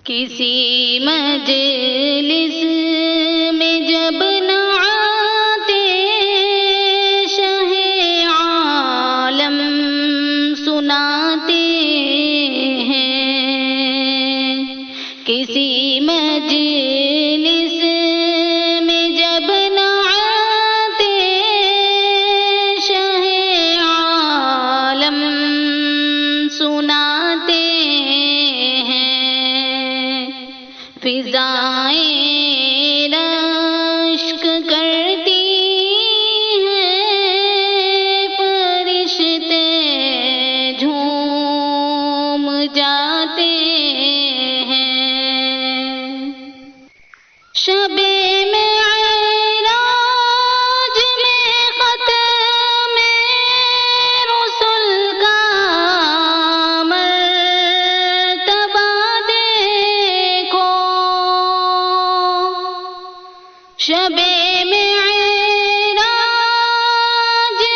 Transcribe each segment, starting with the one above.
کسی مجلس میں جب نہ آتے شہ عالم سناتے ہیں، کسی مجلس میں جب نہ آتے شہ عالم سناتے فضائیں رشک کرتی ہیں، فرشتے جھوم جاتے ہیں، شب معراج میں ختم رسل کا مرتبہ دیکھو، شب معراج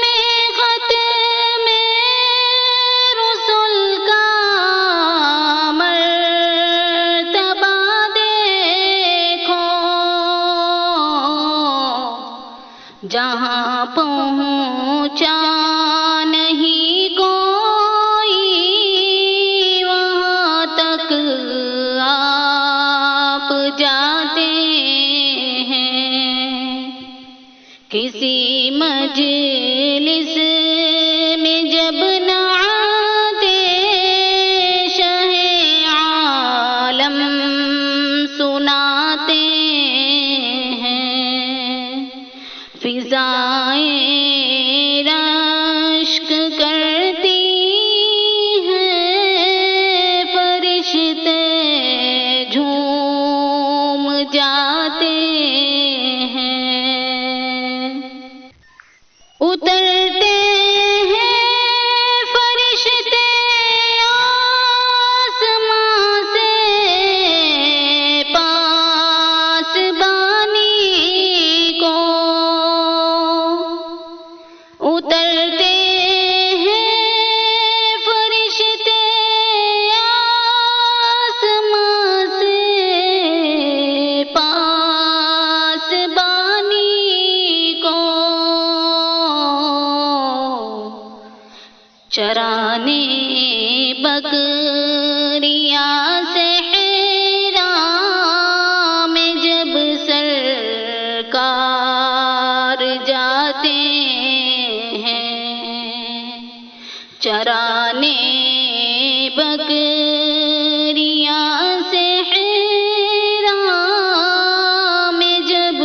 میں ختم رسل کا مرتبہ دیکھو، جہاں پہنچا نہیں کوئی وہاں تک آپ جاتے ہیں، کسی مجلس میں جب نہ آتے شہ عالم سناتے ہیں، فضائیں رشک کرتی ہیں، فرشتے جھوم جاتے ہیں، اترتے ہیں فرشتے آسمان سے پاسبانی کو، اترتے ہیں فرشتے آسمان سے پاسبانی کو، چرانے بکریاں صحرا میں جب سرکار جاتے ہیں، چرانے بکریاں صحرا میں جب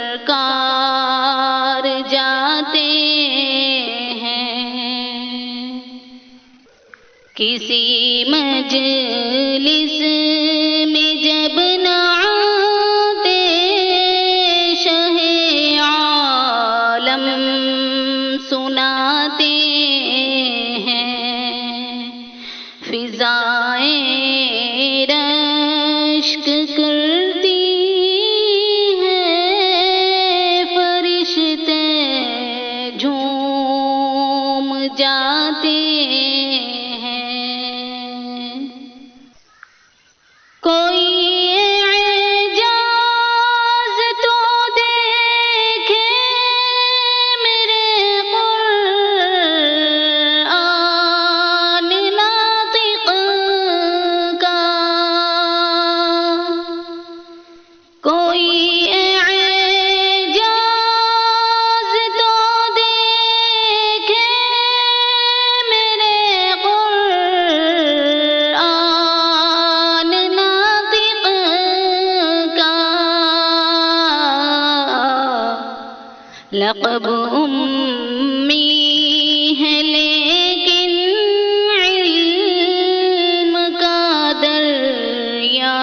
سرکار جاتے ہیں، کسی مجلس میں جب نہ آتے شہ عالم سناتے ہیں، فضائیں رشک کرتی ہیں، فرشتے جھوم جاتے ہیں، کوئی اعجاز تو دیکھے میرے قرآن ناطق کا، کوئی اعجاز تو دیکھے میرے قرآن ناطق کا، لقب امی ہے لیکن علم کا دریا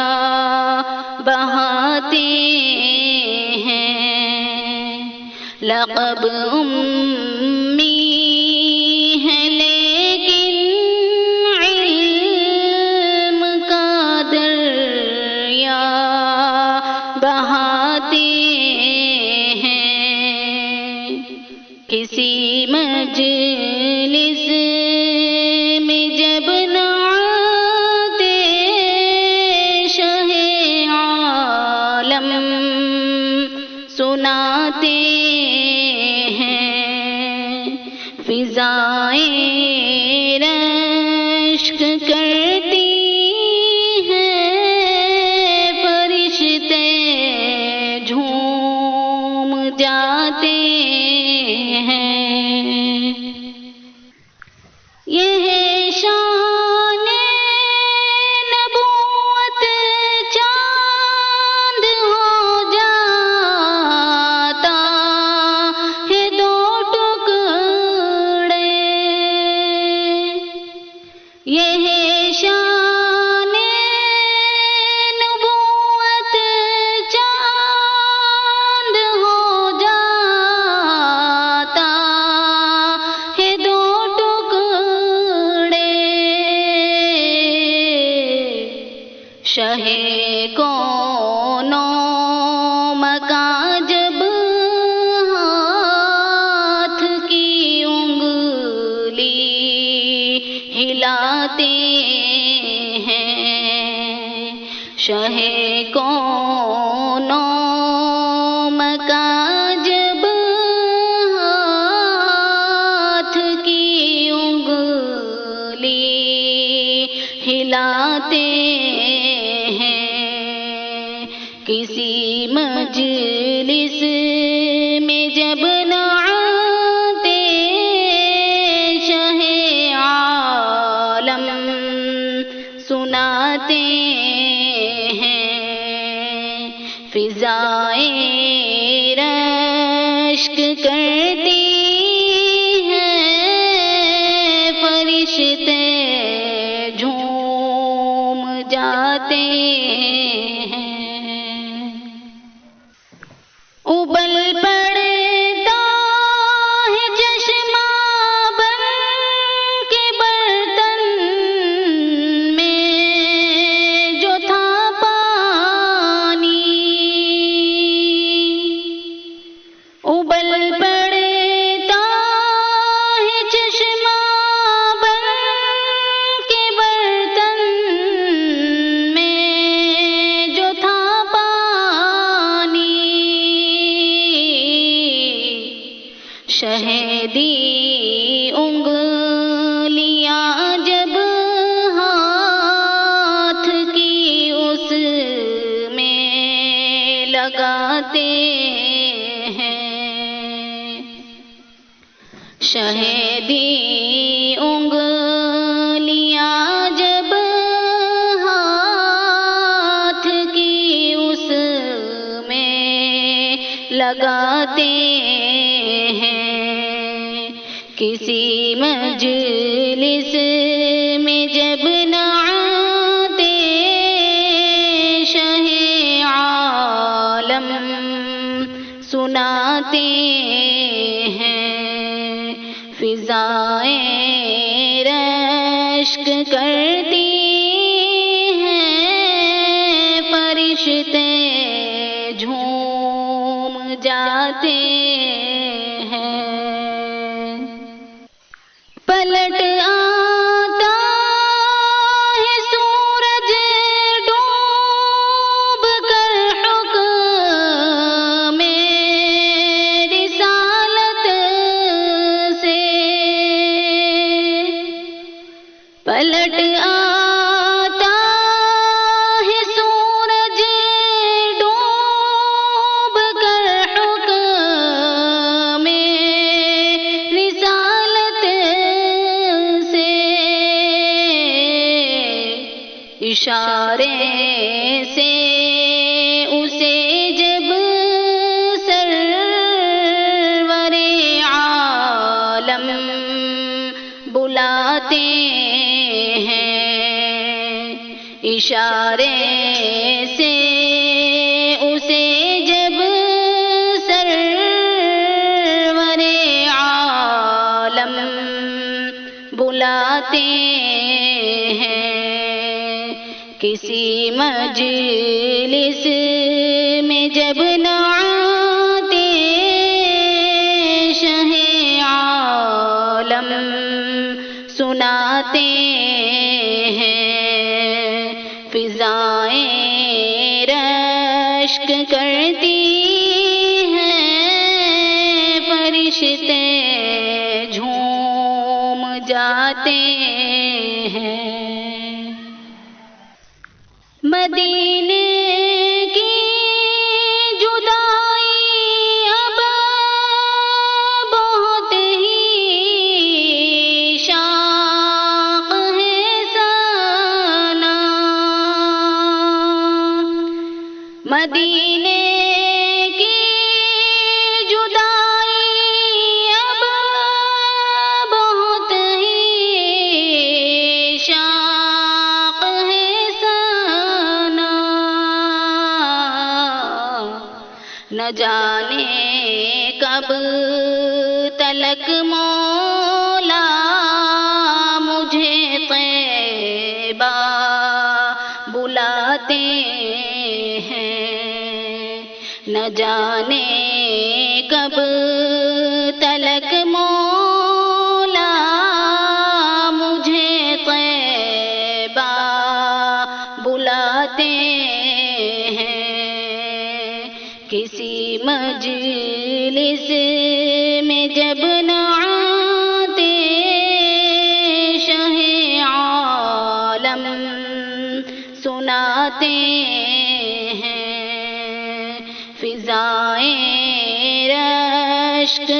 بہاتے ہیں، لقب امی ہے لیکن علم کا دریا بہاتے ہیں، کسی مجلس میں جب نہ آتے شہ کون و مکان جب ہاتھ کی انگلی ہلاتے ہیں، شہ کون و مکان جب ہاتھ کی انگلی ہلاتے ہیں، کسی مجلس میں جب نعتِ شہ عالم سناتے ہیں، فضائیں رشک کرتی ہیں، فرشتے جھوم جاتے ہیں، ابل پڑتا ہے چشمہ بن کے برتن میں جو تھا پانی، ابل پڑتا ہے چشمہ بن کے برتن میں جو تھا پانی، شہدی انگلیاں جب ہاتھ کی اس میں لگاتے ہیں، شہدی انگلیاں جب ہاتھ کی اس میں لگاتے ہیں، کسی مجلس میں جب نعتِ شہ عالم سناتے ہیں، فضائیں رشک کرتی ہیں، فرشتے جھوم جاتے ہیں، پلٹ آتا ہے سورج ڈوب کر حکم رسالت سے، پلٹ آتا ہے سورج ڈوب کر حکم رسالت سے، اشارے سے اسے جب سرور عالم بلاتے ہیں، اشارے سے اسے جب سرور عالم بلاتے ہیں، کسی مجلس میں جب نعتِ شہ عالم سناتے ہیں، فضائیں رشک کرتی ہیں، فرشتے جھوم جاتے ہیں، مدینے کی جدائی اب بہت ہی شاق ہے سنا، مدینے کی جدائی اب بہت ہی شاق ہے سنا، نہ جانے کب تلک مولا مجھے طیبہ بلا بلاتے ہیں، نہ جانے کب تلک مولا مجھے طیبہ بلاتے ہیں۔ کسی مجلس میں جب نعت شہ عالم سناتے ہیں، فضائیں رشک